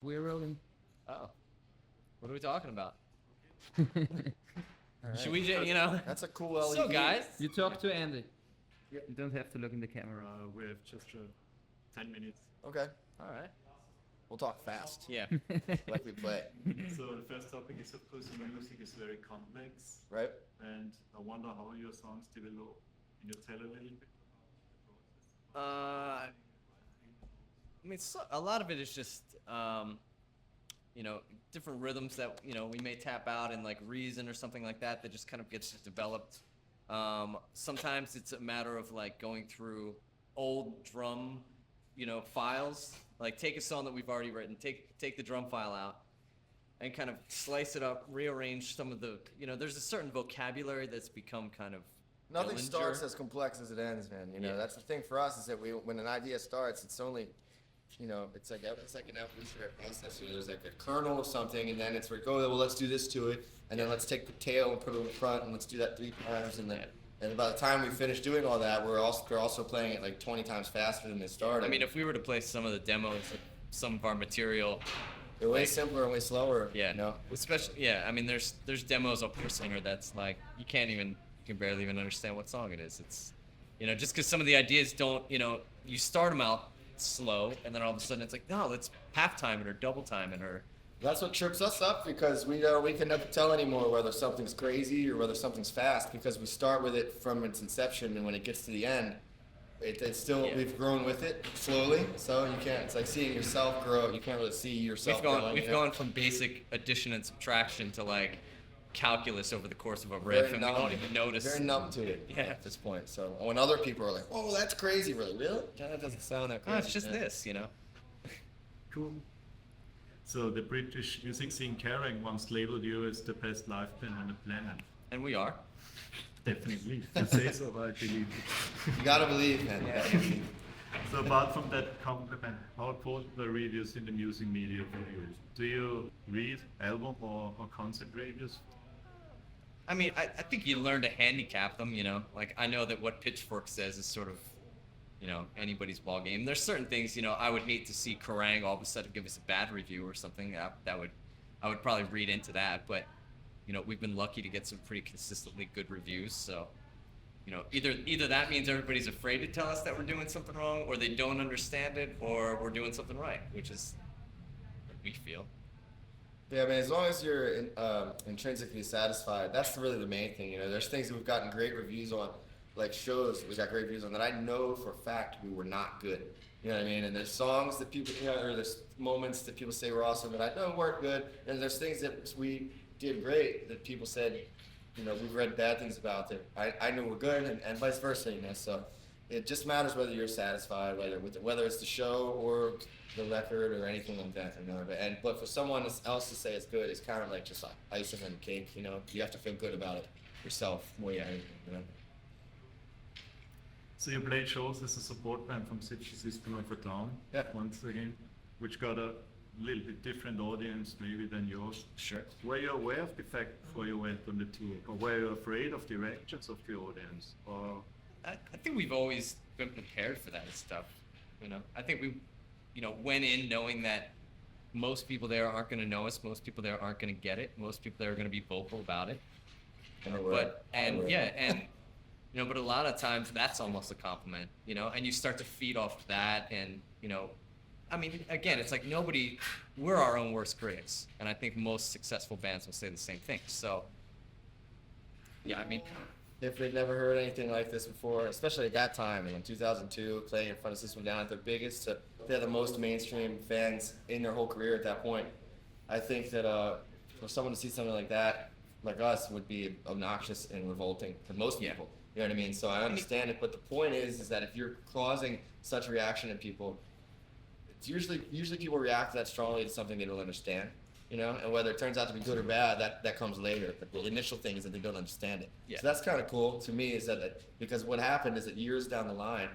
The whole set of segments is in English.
We're rolling. Oh, what are we talking about? All right. Should we, you know? That's a cool LED. So guys, You talk to Andy. You don't have to look in the camera. We have just 10 minutes. Okay. all right. We'll talk fast. Yeah. Like we play. So the first topic is, of course, music is very complex, Right? and I wonder how your songs develop. Can you tell a little bit I mean, a lot of it is just, you know, different rhythms that, you know, we may tap out in like Reason or something like that just kind of gets developed. Sometimes it's a matter of like going through old drum, you know, files, like take a song that we've already written, take the drum file out and kind of slice it up, rearrange some of the, you know, there's a certain vocabulary that's become kind of Nothing Dillinger. starts as complex as it ends, man. You know, Yeah. that's the thing for us is that when an idea starts, it's only, you know, it's like an evolutionary process. You know, there's like a kernel of something, and then it's like, oh, well, let's do this to it, and then let's take the tail and put it in front, and let's do that 3 times, and then, and by the time we finish doing all that, they're also playing it like 20 times faster than they started. I mean, if we were to play some of the demos of some of our material, they're way like- simpler and way slower. yeah, You know? especially, yeah, I mean, there's demos of Per Singer that's like, you can barely even understand what song it is. It's, you know, just because some of the ideas don't, you know, you start them out slow, and then all of a sudden it's like, no, let's half time it or double time it or, That's what trips us up because we can never tell anymore whether something's crazy or whether something's fast because we start with it from its inception, and when it gets to the end, it's still, Yeah. we've grown with it slowly, so you can't, it's like seeing yourself grow. You can't really see yourself growing. we've you know? gone from basic addition and subtraction to like calculus over the course of a Very riff, and we numb- don't even notice. Very numb to it Yeah. at this point. So when other people are like, "Oh, that's crazy," really? Yeah, that doesn't sound that Oh, crazy. it's just Yeah. this, you know. Cool. So the British music scene Kerrang once labeled you as the best live band on the planet. And we are. Definitely. You say so, I believe. You gotta believe, man. You gotta believe. So apart from that compliment, how important are reviews in the music media for you? Do you read album or concert reviews? I mean, I think you learn to handicap them, you know. Like, I know that what Pitchfork says is sort of, you know, anybody's ball game. There's certain things, you know, I would hate to see Kerrang all of a sudden give us a bad review or something. I would probably read into that. But, you know, we've been lucky to get some pretty consistently good reviews. So, you know, either that means everybody's afraid to tell us that we're doing something wrong, or they don't understand it, or we're doing something right, which is what we feel. Yeah, man, as long as you're intrinsically satisfied, that's really the main thing. You know, there's things that we've gotten great reviews on, like shows we got great reviews on that I know for a fact we were not good. You know what I mean? And there's songs that people, you know, or there's moments that people say were awesome that I know weren't good. And there's things that we did great that people said, you know, we've read bad things about that I knew were good, and vice versa, you know. So it just matters whether you're satisfied, whether it's the show or the record or anything like that, you know. But for someone else to say it's good, it's kind of like just like icing on the cake, you know. You have to feel good about it yourself more than anything, you know. So you played shows as a support band from System of a Down, Yeah. once again, which got a little bit different audience maybe than yours. Sure. Were you aware of the fact before you went on the tour, or were you afraid of the reactions of the audience? Or I think we've always been prepared for that stuff. You know, I think we, you know, went in knowing that most people there aren't going to know us. Most people there aren't going to get it. Most people there are going to be vocal about it. You know, but a lot of times that's almost a compliment, you know, and you start to feed off that. And, you know, I mean, again, it's like we're our own worst critics. And I think most successful bands will say the same thing. So, yeah, I mean, If they'd never heard anything like this before, especially at that time, in 2002, playing in front of System of a Down at their biggest, they're the most mainstream fans in their whole career at that point. I think that for someone to see something like that, like us, would be obnoxious and revolting to most Yeah. people. You know what I mean? So I understand it, but the point is that if you're causing such reaction in people, it's usually people react that strongly to something they don't understand. You know, and whether it turns out to be good or bad, that comes later. But the initial thing is that they don't understand it. Yeah. So that's kind of cool to me. Is that because what happened is that years down the line,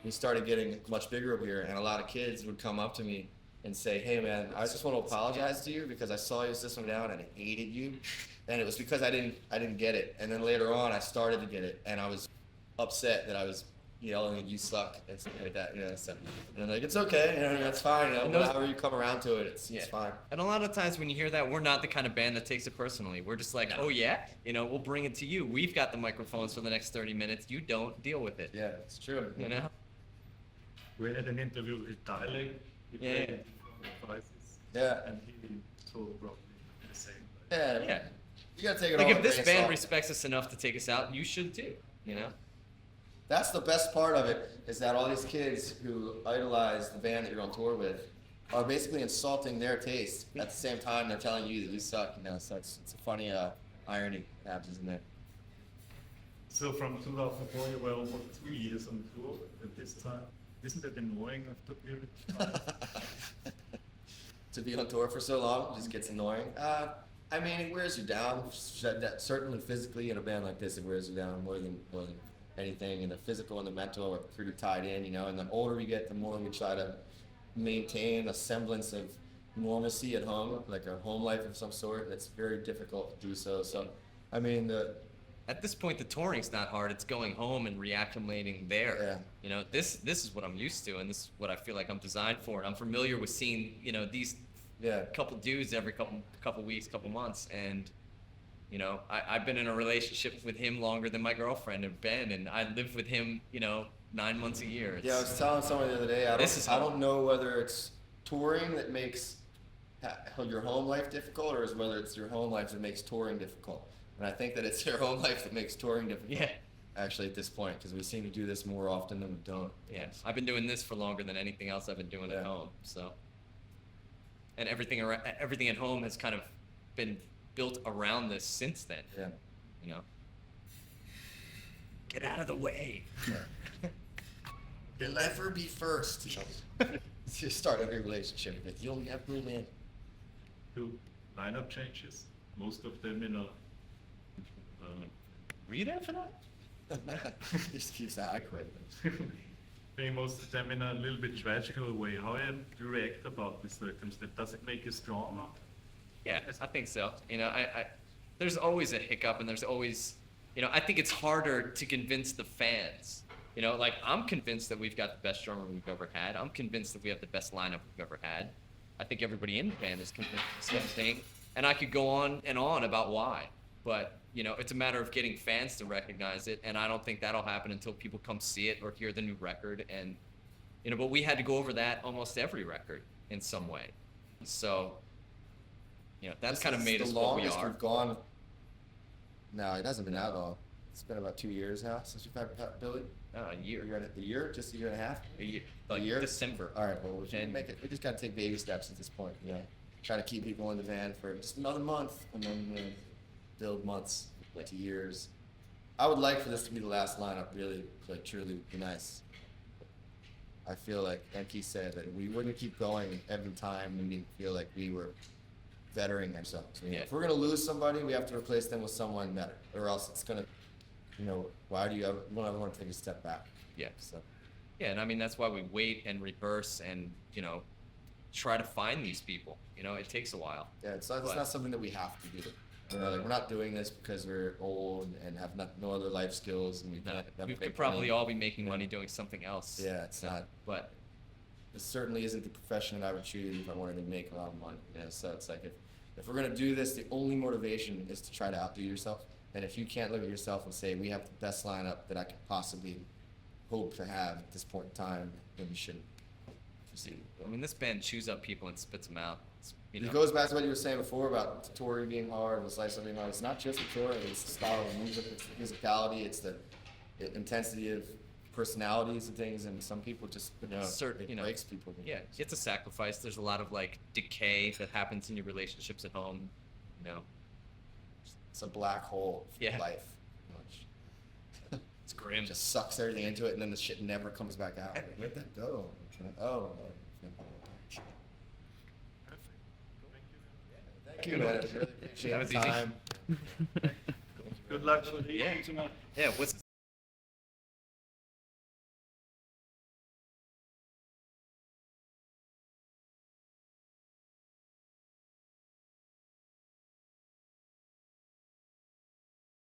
we started getting much bigger over here, and a lot of kids would come up to me and say, "Hey, man, I just want to apologize to you because I saw you System Down and I hated you, and it was because I didn't get it. And then later on, I started to get it, and I was upset that I was yelling, "You suck," and stuff like that. You know, so and like it's okay, you know, that's fine. You know, And those- however you come around to it, it's fine. And a lot of times when you hear that, we're not the kind of band that takes it personally. We're just like, oh yeah, you know, we'll bring it to you. We've got the microphones for the next 30 minutes. You don't deal with it. Yeah, it's true. You know? We had an interview with Dillinger. He Yeah, played yeah. different devices, Yeah. and he told probably the same. Yeah. Yeah. You gotta take it Like all if with this a grain of band salt. respects us enough to take us out, you should too. You know? That's the best part of it, is that all these kids who idolize the band that you're on tour with are basically insulting their taste. At the same time, they're telling you that you suck. You know, so it's a funny irony that happens in there. So from 2004, you were almost 2 years on tour at this time. Isn't it annoying after a period of time? To be on tour for so long just gets annoying. I mean, it wears you down. Certainly physically in a band like this, it wears you down more than anything. And the physical and the mental are pretty tied in, you know. And the older we get, the more we try to maintain a semblance of normalcy at home, like a home life of some sort. And it's very difficult to do so. So, I mean, At this point, the touring's not hard. It's going home and reacclimating there. Yeah. You know, this is what I'm used to, and this is what I feel like I'm designed for. And I'm familiar with seeing, you know, these yeah. couple dudes every couple weeks, couple months, and you know, I've been in a relationship with him longer than my girlfriend and Ben, and I live with him, you know, 9 months a year. Yeah, I was telling someone the other day, I don't know whether it's touring that makes your home life difficult, or is whether it's your home life that makes touring difficult. And I think that it's your home life that makes touring difficult. Yeah. Actually, at this point, because we seem to do this more often than we don't. Yeah, I've been doing this for longer than anything else I've been doing at home. So, and everything at home has kind of been built around this since then. Yeah. You know, get out of the way. You'll never be first. You start every relationship with, you'll never win. 2 lineup changes, most of them in a Read that for that? Just keeps that, I quit. maybe most of them in a little bit tragical way. How do you react about this circumstance? Does it make you stronger? Yeah, I think so. You know, I there's always a hiccup, and there's always, you know, I think it's harder to convince the fans. You know, like I'm convinced that we've got the best drummer we've ever had. I'm convinced that we have the best lineup we've ever had. I think everybody in the band is convinced the same thing, and I could go on and on about why. But you know, it's a matter of getting fans to recognize it, and I don't think that'll happen until people come see it or hear the new record. And you know, but we had to go over that almost every record in some way. So, you know, that's kind of made us what we The longest are. we've gone. No, it hasn't been that long. It's been about 2 years now since we've had Billy. A year. You're at the year, just a year and a half. A year. A Like year? December. All right, well, we should And- make it. We just got to take baby steps at this point. You know, try to keep people in the van for just another month, and then build months to years. I would like for this to be the last lineup. Really, like truly, would be nice. I feel like Enki said that we wouldn't keep going every time we didn't feel like we were bettering ourselves. You know, Yeah. if we're gonna lose somebody, we have to replace them with someone better, or else it's gonna, you know, why do you ever want to take a step back? Yeah. So. Yeah, and I mean that's why we wait and rehearse and, you know, try to find these people. You know, it takes a while. Yeah, it's But- not something that we have to do. You know, like we're not doing this because we're old and have no other life skills, and we No, can't. we make could probably money. all be making money doing something else. Yeah, it's not. But This certainly isn't the profession that I would choose if I wanted to make a lot of money. You know, so it's like if we're gonna do this, the only motivation is to try to outdo yourself. And if you can't look at yourself and say we have the best lineup that I could possibly hope to have at this point in time, then we shouldn't proceed. I mean, this band chews up people and spits them out. It's, you know, It goes back to what you were saying before about the touring being hard and the slice being hard. It's not just the touring, it's the style of music, it's the musicality, it's the intensity of personalities and things, and some people just, you know, it breaks people. Yeah, it's a sacrifice. There's a lot of like decay that happens in your relationships at home. You know, It's a black hole for Yeah. life. it's grim. It just sucks everything into it, and then the shit never comes back out. Like, where'd that go? Oh. Thank you, man. I really appreciate That was the easy. time. Good luck for the Yeah. evening tonight. Yeah, what's